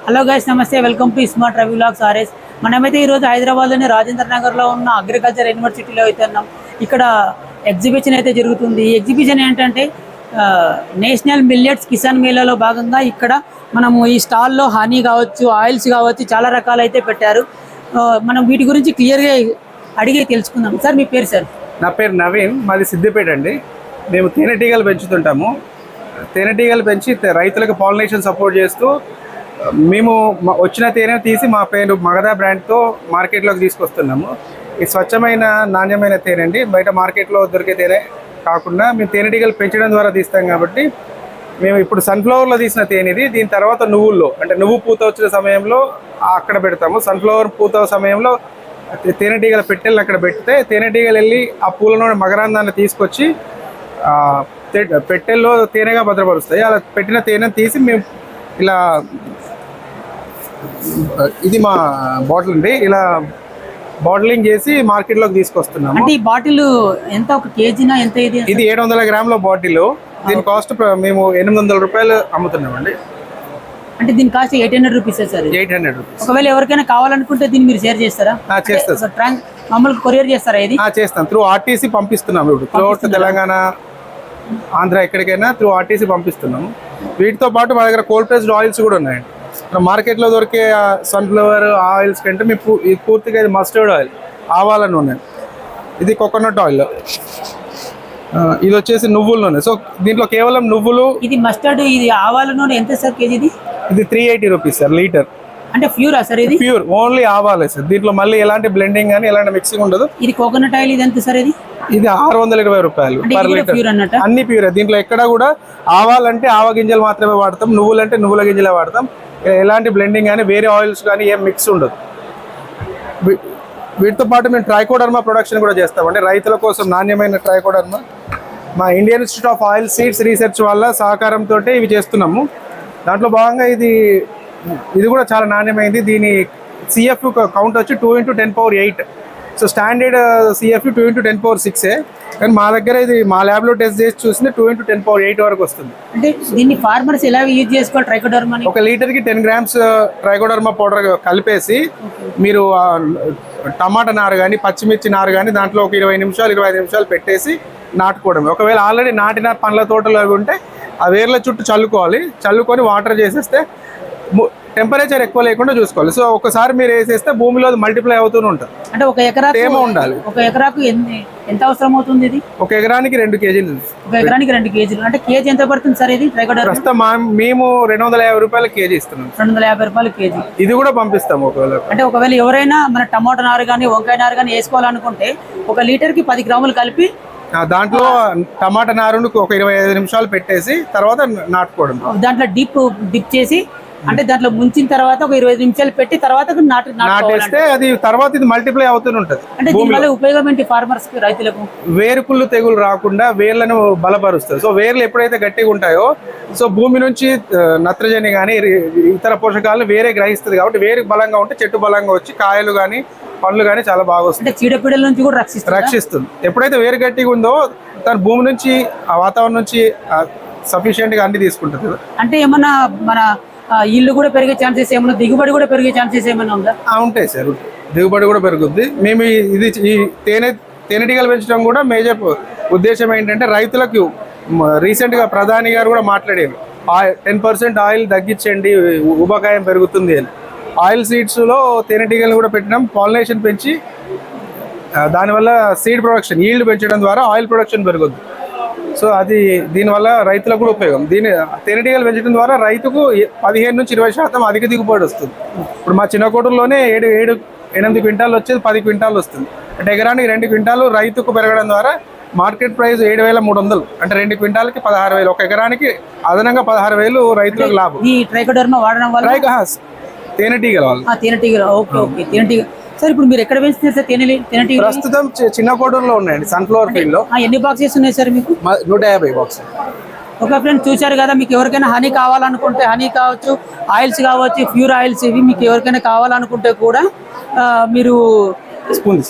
Hello guys, నమస్తే. Welcome to smart travel vlogs RS. మనమైతే ఈరోజు హైదరాబాద్లోని రాజేంద్ర నగర్లో ఉన్న అగ్రికల్చర్ యూనివర్సిటీలో అయితే ఉన్నాం. ఇక్కడ ఎగ్జిబిషన్ అయితే జరుగుతుంది. ఈ ఎగ్జిబిషన్ ఏంటంటే నేషనల్ మిల్లెట్స్ కిసాన్ మేళాలో భాగంగా ఇక్కడ మనము ఈ స్టాల్లో హనీ కావచ్చు, ఆయిల్స్ కావచ్చు, చాలా రకాలు అయితే పెట్టారు. మనం వీటి గురించి క్లియర్గా అడిగి తెలుసుకుందాం. సార్, మీ పేరు? సార్, నా పేరు నవీన్. మాది సిద్దిపేట అండి. మేము తేనెటీగలు పెంచుతుంటాము. తేనెటీగలు పెంచి రైతులకు పాలినేషన్ సపోర్ట్ చేస్తూ మేము వచ్చిన తేనె తీసి మా పేరు మగధ బ్రాండ్తో మార్కెట్లోకి తీసుకొస్తున్నాము. ఈ స్వచ్ఛమైన నాణ్యమైన తేనె అండి. బయట మార్కెట్లో దొరికే తేనె కాకుండా మేము తేనెటీగలు పెంచడం ద్వారా తీస్తాం కాబట్టి మేము ఇప్పుడు సన్ఫ్లవర్లో తీసిన తేనె ఇది. దీని తర్వాత నువ్వుల్లో అంటే నువ్వు పూత వచ్చిన సమయంలో అక్కడ పెడతాము. సన్ఫ్లవర్ పూత సమయంలో తేనెటీగల పెట్టెలను అక్కడ పెడితే తేనెటీగలు వెళ్ళి ఆ పూలలో మకరందాన్ని తీసుకొచ్చి పెట్టెల్లో తేనెగా భద్రపరుస్తాయి. అలా పెట్టిన తేనెను తీసి మేము ఇలా ఇది మా బాటిల్ అండి, ఇలా బాటిలింగ్ చేసి మార్కెట్లోకి తీసుకొస్తున్నాము. అంటే ఈ బాటిల్ ఎంత? ఒక కేజీనా ఎంత? ఇది 700 గ్రాముల బాటిల్. దీని కాస్ట్ మేము 800 రూపాయలు అమ్ముతున్నామండి. అంటే దీని కాస్ట్ 800 రూపీస్ సార్? 800 రూపీస్. ఒకవేళ ఎవరికైనా కావాలనుకుంటే దీన్ని మీరు షేర్ చేస్తారా? చేస్తాం. మామూలుగా కొరియర్ చేస్తారా? ఇది చేస్తాం. త్రూ ఆర్టీసీ పంపిస్తున్నాము. ఇప్పుడు త్రూ తెలంగాణ, ఆంధ్ర ఎక్కడికైనా త్రూ ఆర్టీసీ పంపిస్తున్నాము. వీటితో పాటు మా దగ్గర కోల్డ్ ప్రెస్డ్ ఆయిల్స్ కూడా ఉన్నాయండి. మార్కెట్లో దొరికే సన్ఫ్లవర్ ఆయిల్స్ కంటే మీకు ఇది పూర్తిగా ఇది మస్టర్డ్ ఆయిల్, ఆవాల నూనె. ఇది కోకోనట్ ఆయిల్. ఇది వచ్చేసి నువ్వుల నూనె. సో దీంట్లో కేవలం నువ్వులు. ఇది మస్టర్డ్, ఇది ఆవాల నూనె ఎంత సార్ కేజీ? ఇది 380 రూపీస్ సార్ లీటర్. అంటే ప్యూరా సార్? ఇది ప్యూర్, ఓన్లీ ఆవాలే సార్. దీంట్లో మళ్ళీ ఎలాంటి బ్లెండింగ్ కానీ ఎలాంటి మిక్సింగ్ ఉండదు. ఇది కోకోనట్ ఆయిల్. ఇది ఎంత సార్? ఇది 620 రూపాయలు పర్ లీటర్. అన్ని ప్యూర్. దీంట్లో ఎక్కడ కూడా ఆవాలంటే ఆవ గింజలు మాత్రమే వాడతాం, నువ్వులంటే నువ్వుల గింజలే వాడతాం. ఎలాంటి బ్లెండింగ్ కానీ వేరే ఆయిల్స్ కానీ ఏం మిక్స్ ఉండదు. వీటితో పాటు మేము ట్రైకోడర్మా ప్రొడక్షన్ కూడా చేస్తామండి. రైతుల కోసం నాణ్యమైన ట్రైకోడర్మా మా Indian institute of oil seeds research వాళ్ళ సహకారంతో ఇవి చేస్తున్నాము. దాంట్లో భాగంగా ఇది కూడా చాలా నాణ్యమైంది. దీని సిఎఫ్ కౌంట్ వచ్చి 2 × 10⁸. So standard CF 2 × 10⁶. కానీ మా దగ్గర ఇది మా ల్యాబ్లో టెస్ట్ చేసి చూసింది 2 × 10⁸ వరకు వస్తుంది. అంటే దీన్ని ఫార్మర్స్ ఎలా యూజ్ చేసుకోవాలి? ట్రైకోడర్మా ఒక లీటర్కి 10 గ్రామ్స్ ట్రైకోడర్మా పౌడర్ కలిపేసి మీరు టమాటా నారు కానీ పచ్చిమిర్చి నారు కానీ దాంట్లో ఒక 20 నిమిషాలు 25 నిమిషాలు పెట్టేసి నాటుకోవడం. ఒకవేళ ఆల్రెడీ నాటిన పండ్ల తోటలు అవి ఉంటే ఆ వేర్ల చుట్టూ చల్లుకొని వాటర్ చేసేస్తే టెంపరేచర్ ఎక్కువ లేకుండా చూసుకోవాలి. సో ఒకసారి మీరు వేసేస్తే భూమిలో మల్టిప్లై అవుతూనే ఉంటుంది. అంటే ఒక ఎకరా తేమ ఉండాలి. ఒక ఎకరాకు ఎంత అవసరం అవుతుంది? ఇది ఒక ఎకరానికి 2 కేజీలు. ఒక ఎకరానికి 2 కేజీలు. అంటే కేజీ ఎంత పడుతుంది సార్ ఇది ట్రైకోడర్మా? ప్రస్తుతం మేము 250 రూపాయలు కేజీ ఇస్తున్నాం. 250 రూపాయలు కేజీ. ఇది కూడా పంపిస్తాము. ఒకవేళ ఎవరైనా మన టమాటా నారు కానీ వంకాయ నారు కానీ వేసుకోవాలనుకుంటే ఒక లీటర్కి 10 గ్రాములు కలిపి దాంట్లో టమాటా నారును ఒక 25 నిమిషాలు పెట్టేసి తర్వాత నాటుకోవడం. దాంట్లో డిప్ చేసి అంటే దాంట్లో ముంచిన తర్వాత ఒక 20 నిమిషాలు పెట్టి తర్వాత నాటేస్తే అది తర్వాత ఇది మల్టిప్లై అవుతూనే ఉంటుంది. అంటే దీనివల్ల ఉపయోగం ఏంటి ఫార్మర్స్ కి, రైతులకు? వేరుకుళ్ళు తెగులు రాకుండా వేర్లను బలపరుస్తుంది. సో వేర్లు ఎప్పుడైతే గట్టిగా ఉంటాయో సో భూమి నుంచి నత్రజని కానీ ఇతర పోషకాలను వేరే గ్రహిస్తుంది. కాబట్టి వేరు బలంగా ఉంటే చెట్టు బలంగా వచ్చి కాయలు కానీ పండ్లు కానీ చాలా బాగా వస్తుంది. చీడపీడల నుంచి కూడా రక్షిస్తుంది. ఎప్పుడైతే వేరు గట్టిగా ఉందో దాని భూమి నుంచి ఆ వాతావరణం నుంచి సఫిషియెంట్ గా అన్ని తీసుకుంటుంది. అంటే ఏమన్నా మన ఇల్లు కూడా పెరిగే ఛాన్సెస్ ఏమన్నా, దిగుబడి కూడా పెరిగే ఛాన్సెస్ ఏమైనా ఉందా? ఉంటాయి సార్, దిగుబడి కూడా పెరుగుద్ది. మేము ఈ తేనెటీగలు పెంచడం కూడా మేజర్ ఉద్దేశం ఏంటంటే రైతులకు రీసెంట్గా ప్రధాని గారు కూడా మాట్లాడారు, 10% ఆయిల్ తగ్గించండి ఉబకాయం పెరుగుతుంది అని. ఆయిల్ సీడ్స్లో తేనెటీగలు కూడా పెట్టడం, పాలినేషన్ పెంచి దానివల్ల సీడ్ ప్రొడక్షన్ ఈల్డ్ పెంచడం ద్వారా ఆయిల్ ప్రొడక్షన్ పెరుగుద్ది. సో అది దీనివల్ల రైతులకు కూడా ఉపయోగం. తేనెటీగలు పెంచడం ద్వారా రైతుకు 15 నుంచి 20% అధిక దిగుబడి వస్తుంది. ఇప్పుడు మా చిన్న కోటూరులోనే 7-8 క్వింటాలు వచ్చేది 10 క్వింటాలు వస్తుంది. అంటే ఎకరానికి 2 క్వింటాలు రైతుకు పెరగడం ద్వారా మార్కెట్ ప్రైస్ 7,300. అంటే 2 క్వింటాలకి 16,000. ఒక ఎకరానికి అదనంగా 16,000 రైతులకు లాభం. ఈ ట్రైకోడర్మా వాడడం వల్ల తేనెటీగల వల్ల. తేనెటీగ సార్, ఇప్పుడు మీరు ఎక్కడ పెంచుతున్నారు సార్ తేనెటీగ? ప్రస్తుతం చిన్న కోటూరులో ఉన్నాయండి, సన్ఫ్లవర్ ఫీల్డ్ లో. ఎన్ని బాక్సెస్ ఉన్నాయి సార్ మీకు? 150 బాక్స్. ఒక ఫ్రెండ్ చూశారు కదా, మీకు ఎవరికైనా హనీ కావాలనుకుంటే హనీ కావచ్చు, ఆయిల్స్ కావచ్చు, ప్యూర్ ఆయిల్స్ ఇవి మీకు ఎవరికైనా కావాలనుకుంటే కూడా మీరు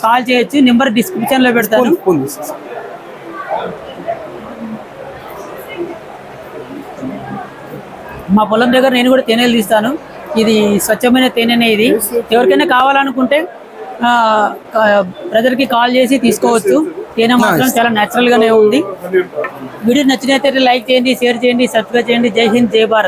కాల్ చేయొచ్చు. నెంబర్ డిస్క్రిప్షన్ లో పెడతాను. మా పొలం దగ్గర నేను కూడా తేనెలు తీస్తాను. ఇది స్వచ్ఛమైన తేనెనే. ఇది ఎవరికైనా కావాలనుకుంటే బ్రదర్కి కాల్ చేసి తీసుకోవచ్చు. తేనె మాత్రం చాలా న్యాచురల్ గానే ఉంది. వీడియో నచ్చినట్లయితే లైక్ చేయండి, షేర్ చేయండి, సబ్స్క్రైబ్ చేయండి. జై హింద్, జై భారత్.